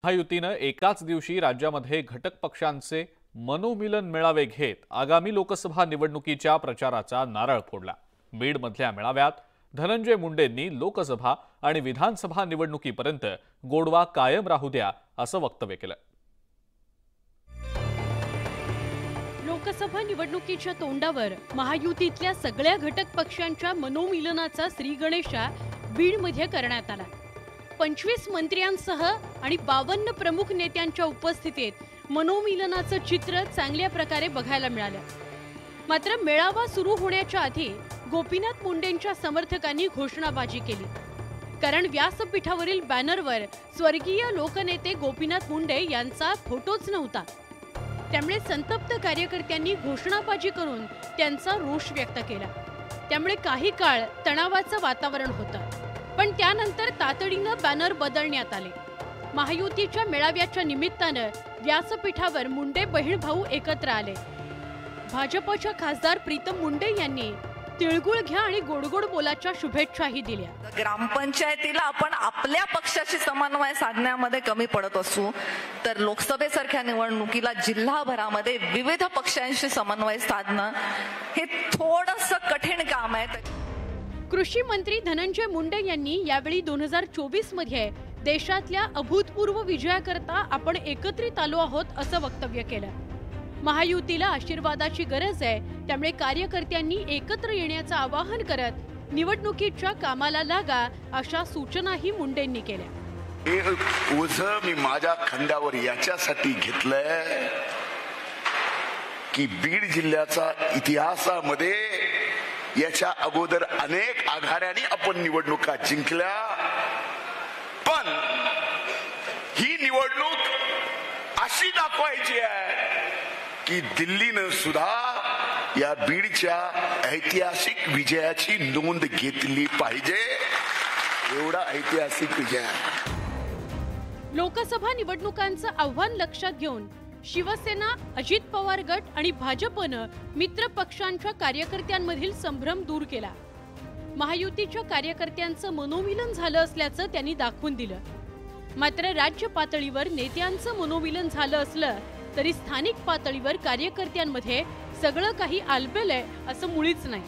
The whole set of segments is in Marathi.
महायुतीनं एकाच दिवशी राज्यामध्ये घटक पक्षांचे मनोमिलन मेळावे घेत आगामी लोकसभा निवडणुकीच्या प्रचाराचा नारळ फोडला। बीडमधल्या मेळाव्यात धनंजय मुंडेंनी लोकसभा आणि विधानसभा निवडणुकीपर्यंत गोडवा कायम राहू द्या असं वक्तव्य केलं। लोकसभा निवडणुकीच्या तोंडावर महायुतीतल्या सगळ्या घटक पक्षांच्या मनोमिलनाचा श्रीगणेशा बीडमध्ये करण्यात आला। 25 मंत्र्यांसह आणि 52 प्रमुख नेत्यांच्या उपस्थितीत मनोमिलनाचं चित्र चांगल्या प्रकारे बघायला मिळालं। मात्र मेळावा सुरू होण्याच्या आधी गोपीनाथ मुंडेंच्या समर्थकांनी घोषणाबाजी केली, कारण व्यासपीठावरील बॅनरवर स्वर्गीय लोकनेते गोपीनाथ मुंडे यांचा फोटोच नव्हता। त्यामुळे संतप्त कार्यकर्त्यांनी घोषणाबाजी करून त्यांचा रोष व्यक्त केला। त्यामुळे काही काळ तणावाचं वातावरण होतं, पण त्यानंतर तातडीनं बॅनर बदलण्यात आले। महायुतीच्या मेळाव्याच्या निमित्तानं व्यासपीठावर मुंडे बहीण भाऊ एकत्र आले। भाजपच्या खासदार प्रीतम मुंडे यांनी तिळगुळ घ्या आणि गोडगोड बोलाच्या शुभेच्छाही दिल्या। ग्रामपंचायतीला आपण आपल्या पक्षाशी समन्वय साधण्यामध्ये कमी पडत असू, तर लोकसभेसारख्या निवडणुकीला जिल्हाभरामध्ये विविध पक्षांशी समन्वय साधणं हे थोडंसं कठीण काम आहे। कृषी मंत्री धनंजय मुंडे यांनी यावेळी 2024 मध्ये देशातल्या अभूतपूर्व विजयाकरता आपण एकत्रित आलो आहोत असं वक्तव्य केलं। महायुतीला आशीर्वादाची गरज आहे, त्यामुळे कार्यकर्त्यांनी एकत्र येण्याचं आवाहन करत निवडणुकीच्या कामाला लागा अशा सूचनाही मुंडेंनी केल्या। हे ओझं मी माझ्या खांद्यावर याच्यासाठी घेतलंय की बीड जिल्ह्याचा इतिहासामध्ये याच्या अगोदर अनेक आघाड्यांनी आपण निवडणुका जिंकल्या, पण ही निवडणूक अशी दाखवायची आहे की दिल्लीनं सुद्धा या बीडच्या ऐतिहासिक विजयाची नोंद घेतली पाहिजे। एवढा ऐतिहासिक विजय। लोकसभा निवडणुकांचं आव्हान लक्षात घेऊन शिवसेना, अजित पवार गट आणि भाजपनं मित्र पक्षांच्या कार्यकर्त्यांमधील संभ्रम दूर केला। महायुतीच्या कार्यकर्त्यांचं मनोमिलन झालं असल्याचं त्यांनी दाखवून दिलं। मात्र राज्य पातळीवर नेत्यांचं मनोमिलन झालं असलं तरी स्थानिक पातळीवर कार्यकर्त्यांमध्ये सगळं काही आलबेलंय असं मुळीच नाही।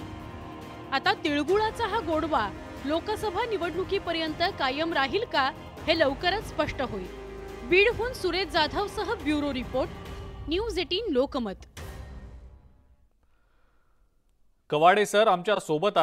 आता तिळगुळाचा हा गोडवा लोकसभा निवडणुकीपर्यंत कायम राहील का हे लवकरच स्पष्ट होईल। बीडहून सुरेश जाधवसह bureau report, news 18 Lokmat. Kawade sir आमच्या सोबत